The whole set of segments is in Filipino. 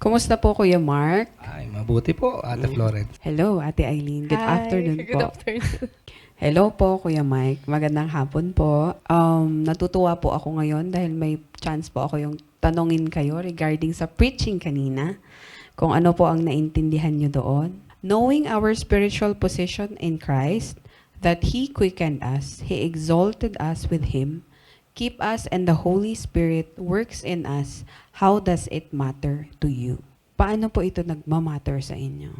Kumusta po, Kuya Mark? Ay, mabuti po, Ate Florence. Hello, Ate Eileen. Good Hi, afternoon good po. afternoon. Hello po, Kuya Mike. Magandang hapon po. Natutuwa po ako ngayon dahil may chance po ako yung tanongin kayo regarding sa preaching kanina. Kung ano po ang naintindihan nyo doon. Knowing our spiritual position in Christ, that He quickened us, He exalted us with Him, keep us, and the Holy Spirit works in us, how does it matter to you? Paano po ito nagmamatter sa inyo?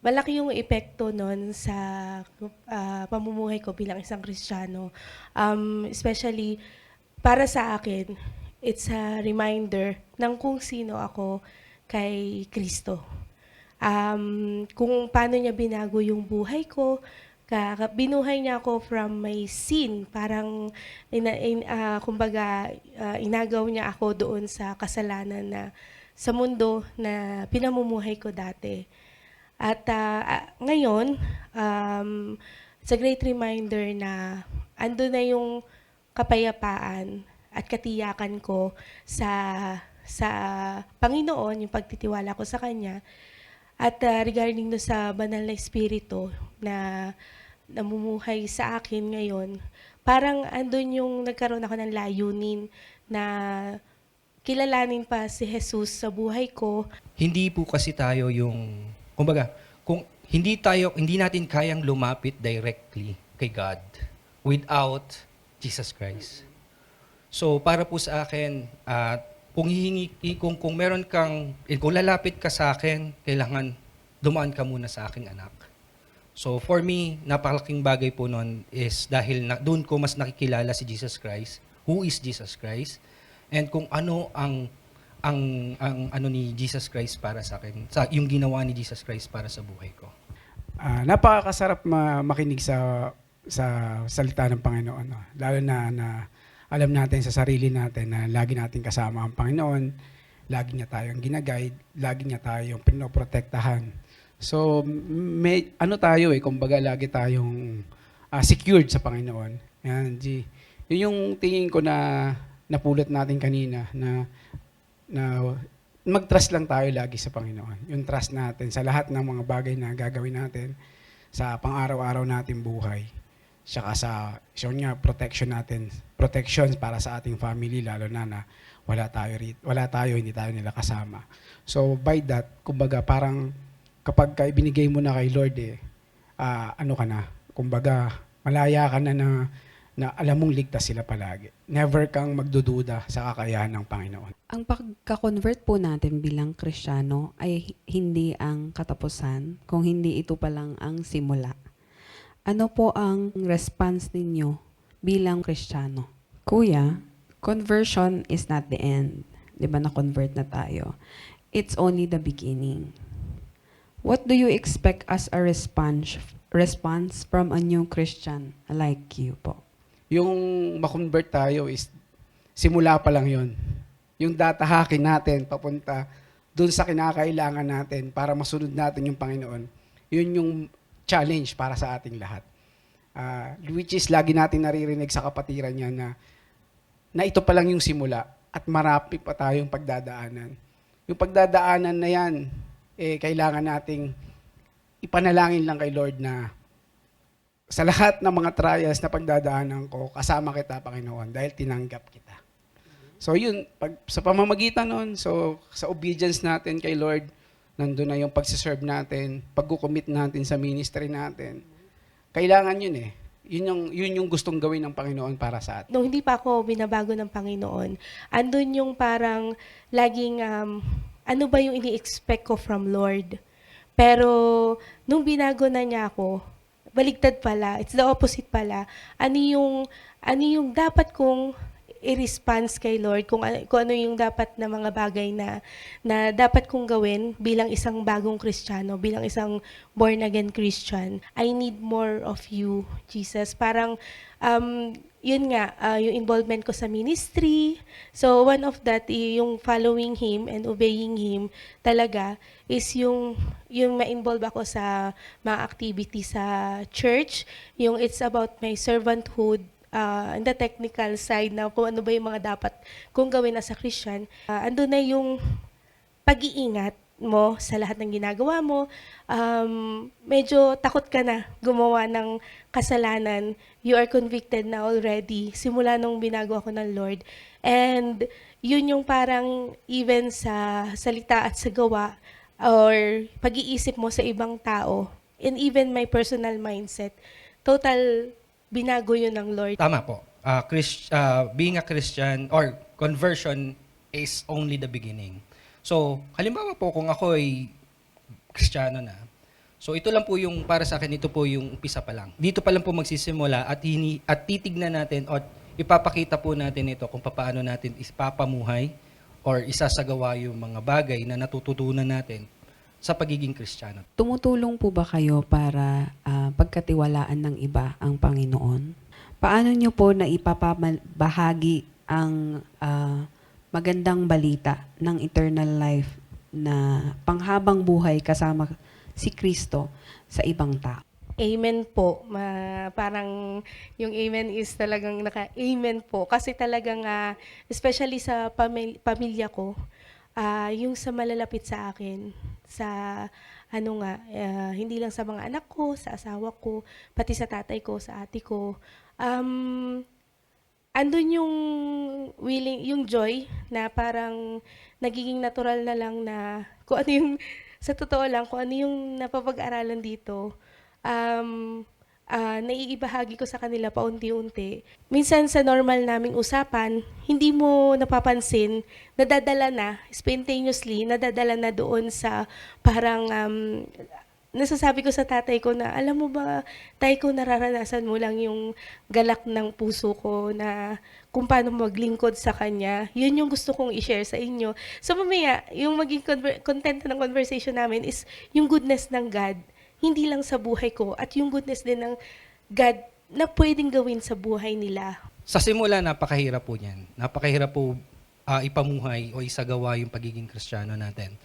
Malaki yung epekto nun sa pamumuhay ko bilang isang Kristiyano. Especially para sa akin, it's a reminder ng kung sino ako kay Kristo. Kung paano niya binago yung buhay ko, binuhay niya ako from my sin. Parang, kumbaga, inagaw niya ako doon sa kasalanan na sa mundo na pinamumuhay ko dati. At ngayon, it's a great reminder na ando na yung kapayapaan at katiyakan ko sa Panginoon, yung pagtitiwala ko sa Kanya. At regarding do sa banal na espiritu na namumuhay sa akin ngayon, parang andun yung nagkaroon ako ng layunin na kilalanin pa si Jesus sa buhay ko. Hindi po kasi tayo yung, kumbaga, kung hindi natin kayang lumapit directly kay God without Jesus Christ. So, para po sa akin, kung meron kang, kung lalapit ka sa akin, kailangan dumaan ka muna sa aking anak. So, for me, napakalaking bagay po nun is dahil doon ko mas nakikilala si Jesus Christ, who is Jesus Christ, and kung ano ang ano ni Jesus Christ para sa akin, yung ginawa ni Jesus Christ para sa buhay ko. Napakasarap makinig sa salita ng Panginoon. No? Lalo na alam natin sa sarili natin na lagi natin kasama ang Panginoon, lagi niya tayong ginaguide, lagi niya tayong pinoprotektahan. So, may ano tayo kumbaga lagi tayong secured sa Panginoon. Yan, yun yung tingin ko na napulot natin kanina na mag-trust lang tayo lagi sa Panginoon. Yung trust natin sa lahat ng mga bagay na gagawin natin sa pang-araw-araw nating buhay. Saka protection natin. Protection para sa ating family, lalo na wala tayo, hindi tayo nila kasama. So by that, kumbaga parang kapag binigay mo na kay Lord, ano ka na, kumbaga malaya ka na alam mong ligtas sila palagi. Never kang magdududa sa kakayahan ng Panginoon. Ang pagka-convert po natin bilang Kristiyano ay hindi ang katapusan, kung hindi ito pa lang ang simula. Ano po ang response ninyo bilang Kristiyano? Kuya, conversion is not the end. Di ba na-convert na tayo? It's only the beginning. What do you expect as a response from a new Christian like you po? Yung makonvert tayo is simula pa lang yun. Yung datahakin natin papunta dun sa kinakailangan natin para masunod natin yung Panginoon. Yun yung challenge para sa ating lahat. Which is lagi natin naririnig sa kapatiran niya na ito pa lang yung simula at marami pa tayong pagdadaanan. Yung pagdadaanan na yan, kailangan nating ipanalangin lang kay Lord na sa lahat ng mga trials na pagdadaanan ko, kasama kita, Panginoon, dahil tinanggap kita. So yun, sa pamamagitan nun, so sa obedience natin kay Lord, nandun na yung pagsiserve natin, pag-commit natin sa ministry natin. Kailangan yun Yun yung gustong gawin ng Panginoon para sa atin. Nung hindi pa ako binabago ng Panginoon, andun yung parang laging, ano ba yung ini-expect ko from Lord? Pero nung binago na niya ako, baligtad pala, it's the opposite pala. Ano yung dapat kong i-response kay Lord, kung ano yung dapat na mga bagay na dapat kong gawin bilang isang bagong Kristiyano, bilang isang born-again Christian. I need more of you, Jesus. Parang, yun nga, yung involvement ko sa ministry. So, one of that, yung following Him and obeying Him talaga is yung ma-involve ako sa mga activity sa church. Yung it's about my servanthood, in the technical side na kung ano ba yung mga dapat kung gawin as a Christian. Ando na yung pag-iingat mo sa lahat ng ginagawa mo, medyo takot ka na gumawa ng kasalanan. You are convicted na already simula nung binago ako ng Lord. And yun yung parang even sa salita at sa gawa or pag-iisip mo sa ibang tao and even my personal mindset, total binago yun ng Lord. Tama po. Being a Christian or conversion is only the beginning. So, halimbawa po kung ako ay Kristiyano na, so ito lang po yung, para sa akin, ito po yung umpisa pa lang. Dito pa lang po magsisimula at titignan natin at ipapakita po natin ito kung paano natin ipapamuhay or isasagawa yung mga bagay na natututunan natin sa pagiging Kristiyano. Tumutulong po ba kayo para pagkatiwalaan ng iba ang Panginoon? Paano nyo po na ipapabahagi ang magandang balita ng eternal life na panghabang buhay kasama si Kristo sa ibang tao? Amen po. Parang yung amen is talagang naka-amen po. Kasi talagang, especially sa pamilya ko, yung sa malalapit sa akin, sa hindi lang sa mga anak ko, sa asawa ko, pati sa tatay ko, sa ate ko, andun yung yung joy na parang nagiging natural na lang na kung ano yung, sa totoo lang, kung ano yung napapag-aralan dito, naiibahagi ko sa kanila paunti-unti. Minsan sa normal naming usapan, hindi mo napapansin, nadadala na, spontaneously, nadadala na doon sa parang, nasasabi ko sa tatay ko na, alam mo ba, tay ko, nararanasan mo lang yung galak ng puso ko na kung paano maglingkod sa kanya. Yun yung gusto kong i-share sa inyo. So mamaya, yung maging content ng conversation namin is yung goodness ng God. Hindi lang sa buhay ko at yung goodness din ng God na pwedeng gawin sa buhay nila. Sa simula, napakahirap po niyan. Napakahirap po ipamuhay o isagawa yung pagiging Kristiyano natin.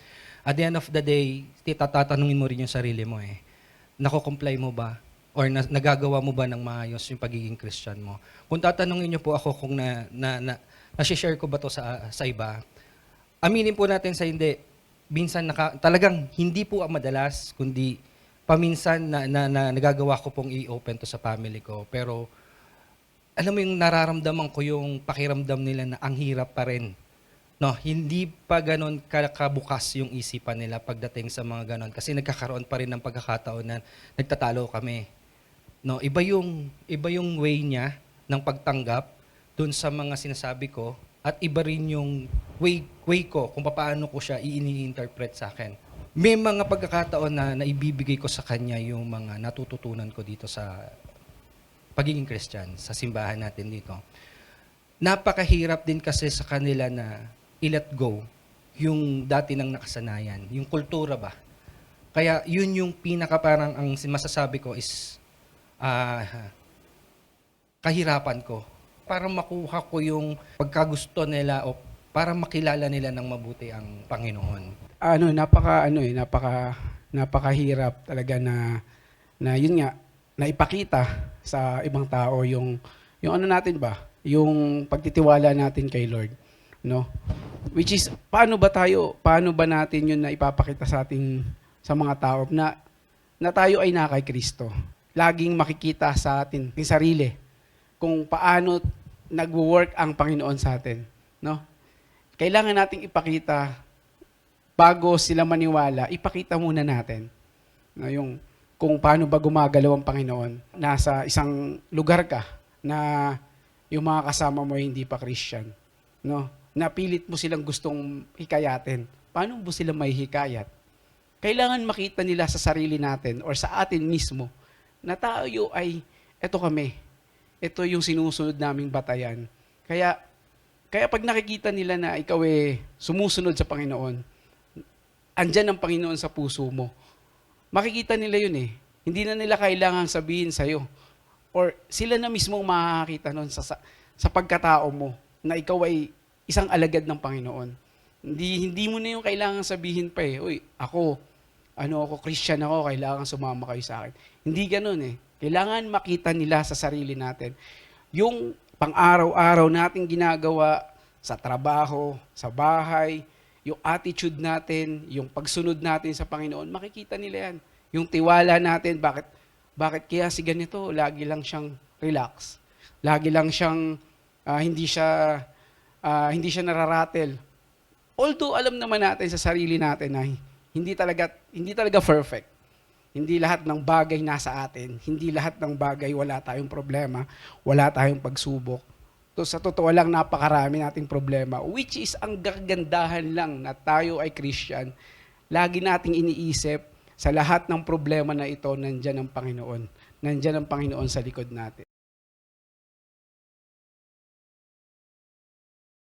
At the end of the day, tatanungin mo rin yung sarili mo nako-comply mo ba? Or nagagawa mo ba ng maayos yung pagiging Christian mo? Kung tatanungin niyo po ako kung na-share ko ba to sa iba, aminin po natin sa hindi. Minsan talagang hindi po madalas, kundi paminsan na nagagawa ko pong i-open to sa family ko. Pero alam mo yung nararamdaman ko yung pakiramdam nila na ang hirap pa rin. No, hindi pa gano'n kabukas yung isipan nila pagdating sa mga gano'n. Kasi nagkakaroon pa rin ng pagkakataon na nagtatalo kami. No, iba yung way niya ng pagtanggap dun sa mga sinasabi ko at iba rin yung way ko kung paano ko siya ini-interpret sa akin. May mga pagkakataon na naibibigay ko sa kanya yung mga natututunan ko dito sa pagiging Christian, sa simbahan natin dito. Napakahirap din kasi sa kanila na i-let go yung dati ng nakasanayan, yung kultura ba. Kaya yun yung pinaka parang ang masasabi ko is kahirapan ko para makuha ko yung pagkagusto nila o para makilala nila ng mabuti ang Panginoon. Napakahirap talaga na yun nga, na ipakita sa ibang tao yung ano natin ba, yung pagtitiwala natin kay Lord, no? Which is, paano ba natin yun na ipapakita sa mga tao na tayo ay na kay Kristo. Laging makikita sa atin, yung sarili, kung paano nagwo-work ang Panginoon sa atin, no? Kailangan nating ipakita, bago sila maniwala, ipakita muna natin, no, yung kung paano ba gumagalaw ang Panginoon. Nasa isang lugar ka na yung mga kasama mo hindi pa Christian, no? Napilit mo silang gustong hikayatin. Paano mo sila may hikayat? Kailangan makita nila sa sarili natin or sa atin mismo na tayo ay, eto kami. Ito yung sinusunod naming batayan. Kaya pag nakikita nila na ikaw sumusunod sa Panginoon, andyan ang Panginoon sa puso mo. Makikita nila yun Hindi na nila kailangang sabihin sa'yo. Or sila na mismo makakakita nun sa pagkatao mo na ikaw ay isang alagad ng Panginoon. Hindi mo na yung kailangang sabihin pa uy, ako Christian ako, kailangan sumama kayo sa akin. Hindi ganun Kailangan makita nila sa sarili natin. Yung pang-araw-araw nating ginagawa sa trabaho, sa bahay, yung attitude natin, yung pagsunod natin sa Panginoon, makikita nila yan. Yung tiwala natin, bakit kaya si ganito, lagi lang siyang relax. Lagi lang siyang hindi siya nararatel. Although alam naman natin sa sarili natin na hindi talaga perfect. Hindi lahat ng bagay nasa atin. Hindi lahat ng bagay wala tayong problema, wala tayong pagsubok. So, sa totoo lang, napakarami nating problema, which is ang kagandahan lang na tayo ay Christian. Lagi nating iniisip, sa lahat ng problema na ito, nandyan ang Panginoon. Nandyan ang Panginoon sa likod natin.